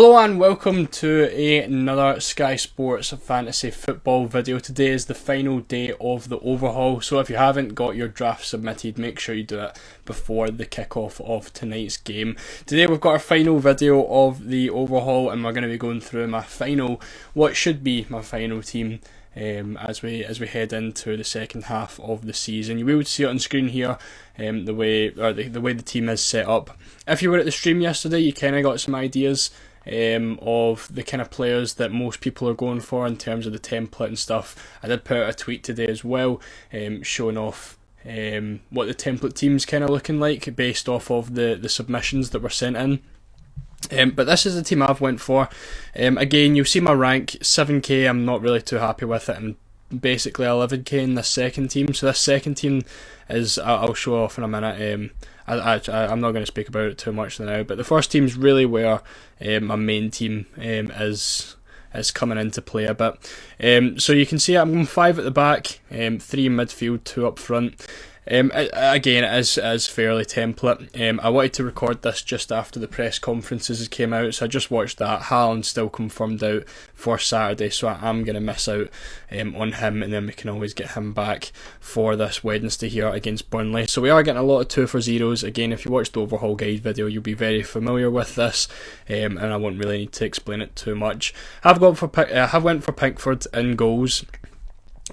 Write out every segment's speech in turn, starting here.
Hello and welcome to another Sky Sports Fantasy Football video. Today is the final day of the Overhaul, so if you haven't got your draft submitted, make sure you do it before the kickoff of tonight's game. Today we've got our final video of the Overhaul and we're going to be going through what should be my final team as we head into the second half of the season. You will see it on screen here, the way the team is set up. If you were at the stream yesterday, you kind of got some ideas of the kind of players that most people are going for in terms of the template and stuff. I did put out a tweet today as well, showing off what the template team's kind of looking like based off of the submissions that were sent in. But this is the team I've went for. Again, you'll see my rank 7k. I'm not really too happy with it, and basically 11k in this second team. So this second team is I'll show off in a minute. I'm not going to speak about it too much now, but the first team's really where my main team is coming into play a bit. So you can see I'm going 5 at the back, 3 in midfield, 2 up front. Again, it is fairly template. I wanted to record this just after the press conferences came out, so I just watched that. Haaland still confirmed out for Saturday, so I am going to miss out on him, and then we can always get him back for this Wednesday here against Burnley. So we are getting a lot of 2 for 0s. Again, if you watched the Overhaul guide video, you'll be very familiar with this, and I won't really need to explain it too much. I have went for Pickford in goals.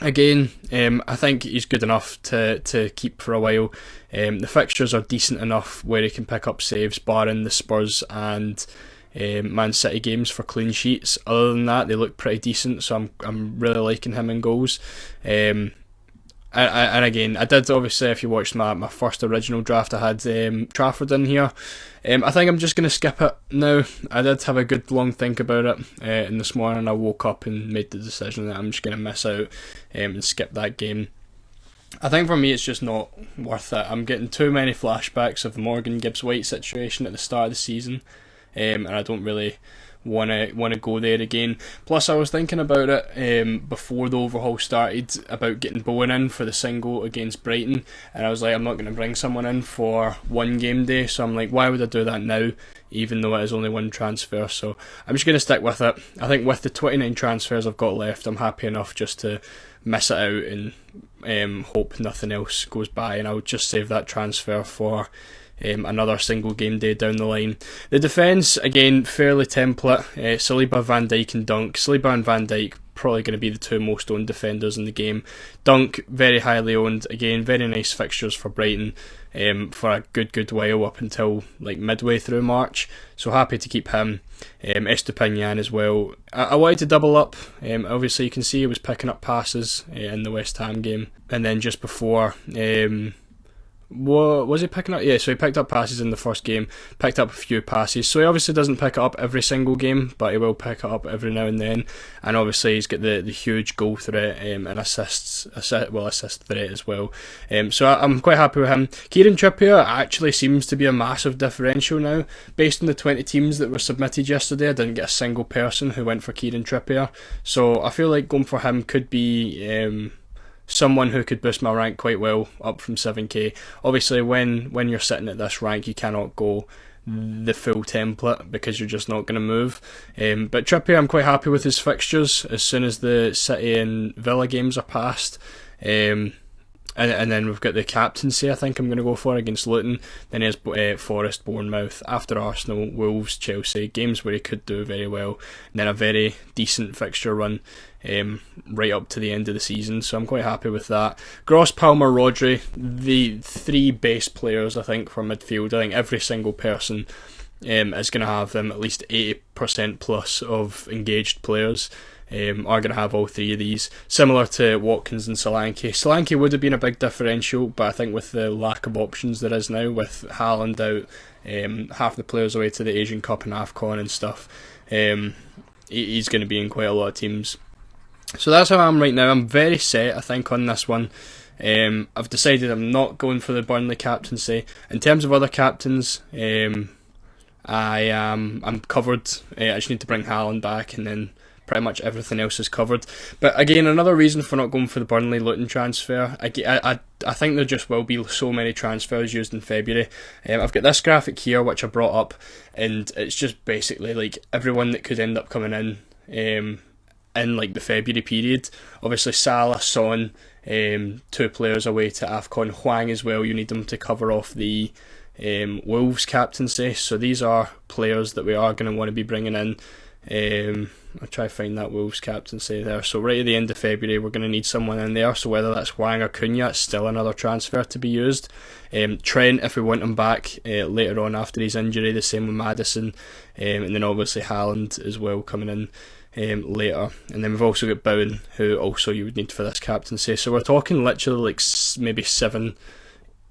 Again, I think he's good enough to keep for a while. The fixtures are decent enough where he can pick up saves, barring the Spurs and Man City games for clean sheets. Other than that, they look pretty decent, so I'm really liking him in goals. And again, I did, obviously, if you watched my first original draft, I had Trafford in here. I think I'm just going to skip it now. I did have a good long think about it, and this morning I woke up and made the decision that I'm just going to miss out and skip that game. I think for me it's just not worth it. I'm getting too many flashbacks of the Morgan Gibbs-White situation at the start of the season, and I don't really want to go there again. Plus, I was thinking about it before the Overhaul started about getting Bowen in for the single against Brighton, and I was like, I'm not going to bring someone in for one game day, so I'm like, why would I do that now, even though it is only one transfer? So I'm just going to stick with it. I think with the 29 transfers I've got left, I'm happy enough just to miss it out and hope nothing else goes by, and I'll just save that transfer for another single game day down the line. The defence, again, fairly template. Saliba, Van Dijk and Dunk. Saliba and Van Dijk probably going to be the 2 most owned defenders in the game. Dunk, very highly owned. Again, very nice fixtures for Brighton for a good while up until like midway through March. So happy to keep him. Estupinian as well. I wanted to double up. Obviously, you can see he was picking up passes in the West Ham game. And then just before... what was he picking up? Yeah, so he picked up passes in the first game, picked up a few passes. So he obviously doesn't pick it up every single game, but he will pick it up every now and then. And obviously he's got the huge goal threat and assist threat as well. So I'm quite happy with him. Kieran Trippier actually seems to be a massive differential now. Based on the 20 teams that were submitted yesterday, I didn't get a single person who went for Kieran Trippier. So I feel like going for him could be... someone who could boost my rank quite well, up from 7k. Obviously, when you're sitting at this rank, you cannot go the full template because you're just not going to move. But Trippier, I'm quite happy with his fixtures as soon as the City and Villa games are passed. And then we've got the captaincy I think I'm going to go for against Luton. Then he has Forest, Bournemouth, after Arsenal, Wolves, Chelsea, games where he could do very well. And then a very decent fixture run right up to the end of the season, so I'm quite happy with that. Gross, Palmer, Rodri, the 3 base players I think for midfield. I think every single person is going to have them at least 80% plus of engaged players. Are going to have all 3 of these, similar to Watkins and Solanke. Solanke would have been a big differential, but I think with the lack of options there is now, with Haaland out, half the players away to the Asian Cup and AFCON and stuff, he's going to be in quite a lot of teams. So that's how I am right now. I'm very set, I think, on this one. I've decided I'm not going for the Burnley captaincy. In terms of other captains, I'm covered. I just need to bring Haaland back and then pretty much everything else is covered. But again, another reason for not going for the Burnley Luton transfer, I think there just will be so many transfers used in February. I've got this graphic here which I brought up, and it's just basically like everyone that could end up coming in like the February period. Obviously Salah, Son, 2 players away to AFCON, Hwang as well, you need them to cover off the Wolves captaincy. So these are players that we are going to want to be bringing in. I'll try to find that Wolves captaincy there. So right at the end of February we're going to need someone in there, so whether that's Hwang or Cunha, it's still another transfer to be used. Trent, if we want him back later on after his injury, the same with Maddison, and then obviously Haaland as well coming in later. And then we've also got Bowen, who also you would need for this captaincy. So we're talking literally like maybe seven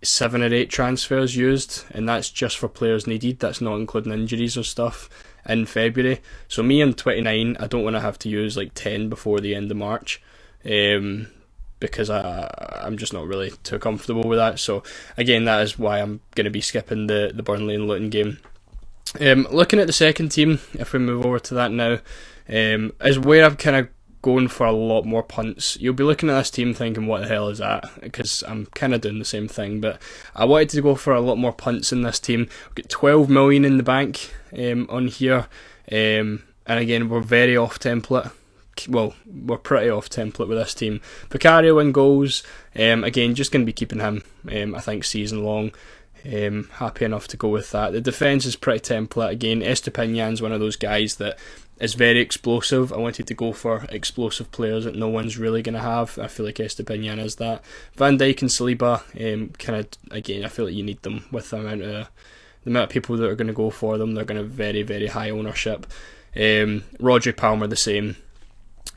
or 8 transfers used, and that's just for players needed. That's not including injuries or stuff in February. So me, I'm 29, I don't want to have to use like 10 before the end of March, because I'm just not really too comfortable with that. So again, that is why I'm going to be skipping the Burnley and Luton game. Looking at the second team, if we move over to that now, is where I'm kind of going for a lot more punts. You'll be looking at this team thinking, what the hell is that? Because I'm kind of doing the same thing, but I wanted to go for a lot more punts in this team. We've got 12 million in the bank on here, and again, we're very off template. Well, we're pretty off template with this team. Vicario in goals, again, just going to be keeping him, I think, season long. Happy enough to go with that. The defence is pretty template. Again, Estepinian's one of those guys that is very explosive. I wanted to go for explosive players that no one's really going to have. I feel like Estepinian is that. Van Dijk and Saliba, kind of, again, I feel like you need them with the amount of people that are going to go for them. They're going to have very, very high ownership. Rodri, Palmer, the same.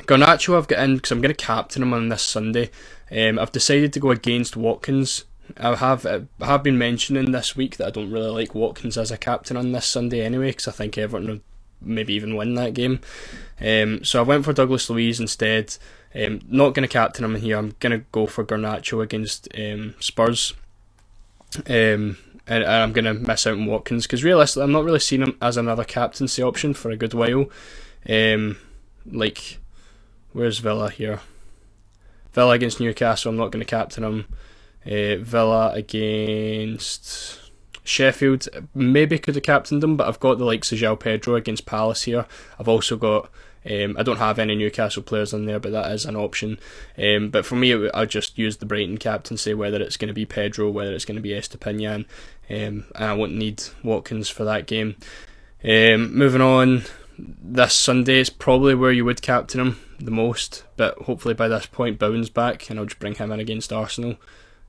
Garnacho I've got in because I'm going to captain him on this Sunday. I've decided to go against Watkins. I have been mentioning this week that I don't really like Watkins as a captain on this Sunday anyway, because I think Everton will maybe even win that game. So I went for Douglas Luiz instead. Not going to captain him in here. I'm going to go for Garnacho against Spurs. And I'm going to miss out on Watkins because realistically I'm not really seeing him as another captaincy option for a good while. Like, where's Villa here? Villa against Newcastle, I'm not going to captain him. Villa against Sheffield, maybe could have captained them, but I've got the likes of João Pedro against Palace here. I've also got, I don't have any Newcastle players in there, but that is an option. But for me, I'll just use the Brighton captaincy, whether it's going to be Pedro, whether it's going to be Estepinian, and I won't need Watkins for that game. Moving on, this Sunday is probably where you would captain him the most, but hopefully by this point Bowen's back and I'll just bring him in against Arsenal,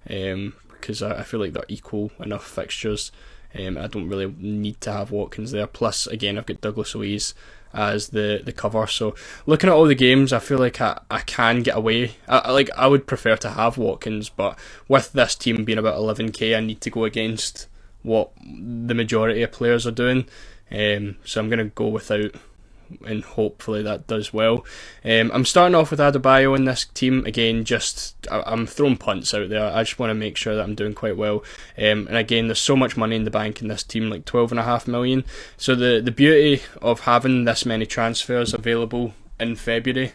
because I feel like they're equal enough fixtures. I don't really need to have Watkins there. Plus, again, I've got Douglas Luiz as the cover. So looking at all the games, I feel like I can get away. I would prefer to have Watkins, but with this team being about 11k, I need to go against what the majority of players are doing. So I'm going to go without, and hopefully that does well. I'm starting off with Adebayo in this team. Again, I'm throwing punts out there. I just want to make sure that I'm doing quite well. And again, there's so much money in the bank in this team, like 12.5 million. So the beauty of having this many transfers available in February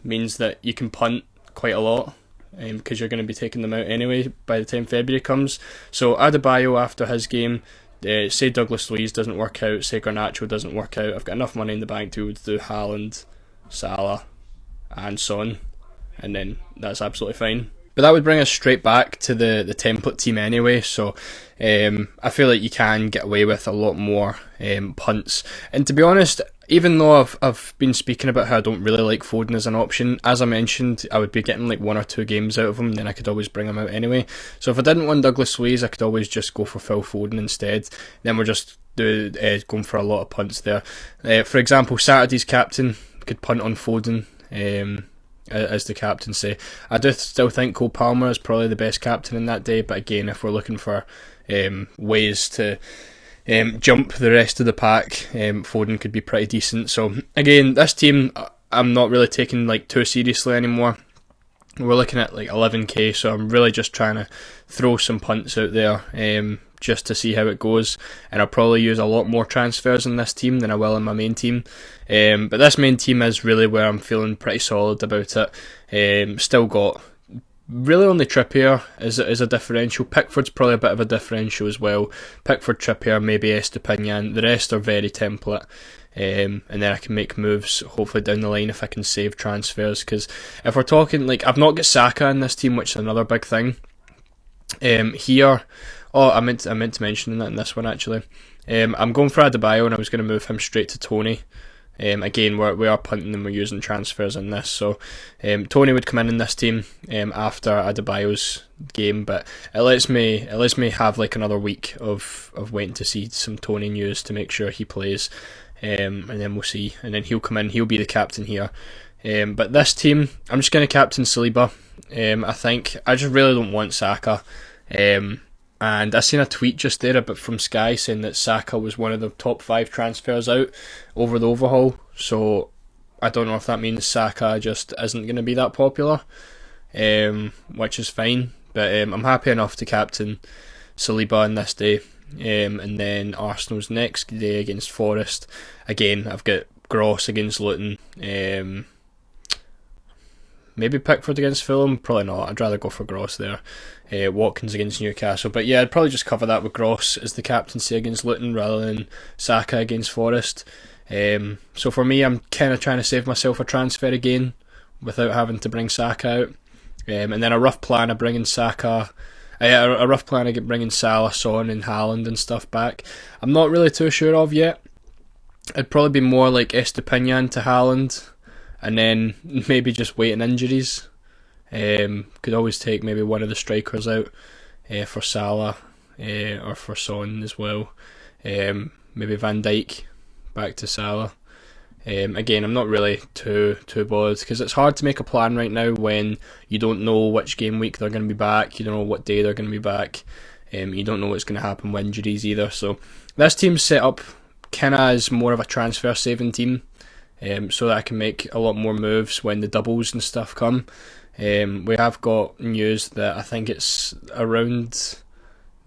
means that you can punt quite a lot, because you're going to be taking them out anyway by the time February comes. So Adebayo after his game, say Douglas Luiz doesn't work out, say Garnacho doesn't work out, I've got enough money in the bank to do Haaland, Salah and Son, and then that's absolutely fine. But that would bring us straight back to the template team anyway, so I feel like you can get away with a lot more punts. And to be honest, even though I've been speaking about how I don't really like Foden as an option, as I mentioned, I would be getting like 1 or 2 games out of him, then I could always bring him out anyway. So if I didn't want Douglas Luiz, I could always just go for Phil Foden instead. Then we're just going for a lot of punts there. For example, Saturday's captain could punt on Foden as the captaincy. I do still think Cole Palmer is probably the best captain in that day, but again, if we're looking for ways to jump the rest of the pack, Foden could be pretty decent. So again, this team I'm not really taking like too seriously anymore. We're looking at like 11k, so I'm really just trying to throw some punts out there, just to see how it goes, and I'll probably use a lot more transfers in this team than I will in my main team. But this main team is really where I'm feeling pretty solid about it. Still got really only Trippier is a differential. Pickford's probably a bit of a differential as well. Pickford, Trippier, maybe Estepinian. The rest are very template. And then I can make moves hopefully down the line if I can save transfers, because if we're talking, like, I've not got Saka in this team, which is another big thing. Here, I meant to mention that in this one actually. I'm going for Adebayo, and I was going to move him straight to Tony. Again, we are punting and we're using transfers in this, so Tony would come in this team after Adebayo's game, but it lets me have like another week of waiting to see some Tony news to make sure he plays, and then we'll see, and then he'll come in, he'll be the captain here. But this team, I'm just going to captain Saliba. I think I just really don't want Saka. And I seen a tweet just there from Sky saying that Saka was one of the top 5 transfers out over the overhaul. So I don't know if that means Saka just isn't going to be that popular, which is fine. But I'm happy enough to captain Saliba on this day. And then Arsenal's next day against Forest. Again, I've got Gross against Luton. Maybe Pickford against Fulham, probably not. I'd rather go for Gross there. Watkins against Newcastle, but yeah, I'd probably just cover that with Gross as the captaincy against Luton rather than Saka against Forest. So for me, I'm kind of trying to save myself a transfer again without having to bring Saka out. And then a rough plan of bringing Saka, a rough plan of bringing Salah, Son and Haaland and stuff back. I'm not really too sure of yet. It'd probably be more like Estepinian to Haaland, and then maybe just waiting injuries. Could always take maybe one of the strikers out for Salah or for Son as well. Maybe Van Dijk back to Salah. Again, I'm not really too bothered, because it's hard to make a plan right now when you don't know which game week they're going to be back, you don't know what day they're going to be back, you don't know what's going to happen with injuries either. So this team's set up kind of as more of a transfer saving team, so that I can make a lot more moves when the doubles and stuff come. We have got news that I think it's around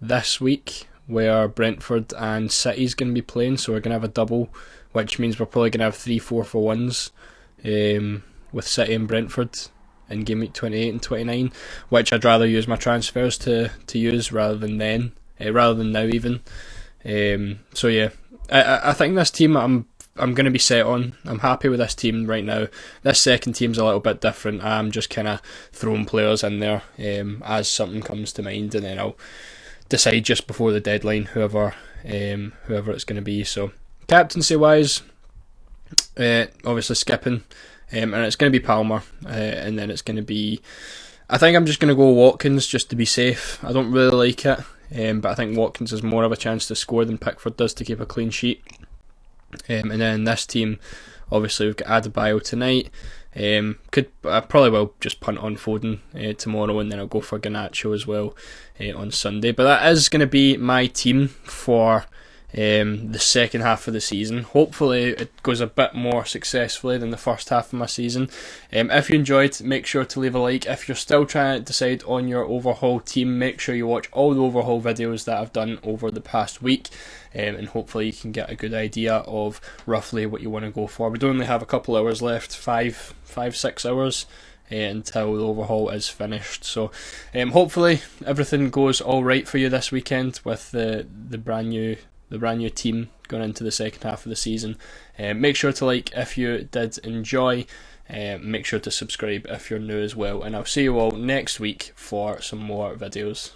this week where Brentford and City's going to be playing, so we're going to have a double, which means we're probably going to have 3 4-for-1s with City and Brentford in game week 28 and 29, which I'd rather use my transfers to use rather than now even. So yeah, I think this team I'm going to be set on. I'm happy with this team right now. This second team's a little bit different. I'm just kind of throwing players in there as something comes to mind, and then I'll decide just before the deadline whoever it's going to be. So captaincy wise, obviously skipping, and it's going to be Palmer, and then it's going to be, I think I'm just going to go Watkins just to be safe. I don't really like it, but I think Watkins has more of a chance to score than Pickford does to keep a clean sheet. And then this team, obviously we've got Adebayo tonight. I probably will just punt on Foden tomorrow, and then I'll go for Garnacho as well on Sunday. But that is going to be my team for the second half of the season. Hopefully it goes a bit more successfully than the first half of my season. If you enjoyed, make sure to leave a like. If you're still trying to decide on your overhaul team, make sure you watch all the overhaul videos that I've done over the past week, and hopefully you can get a good idea of roughly what you want to go for. We only have a couple hours left, 5-6 hours until the overhaul is finished. So hopefully everything goes all right for you this weekend with the brand new team going into the second half of the season. Make sure to like if you did enjoy. Make sure to subscribe if you're new as well, and I'll see you all next week for some more videos.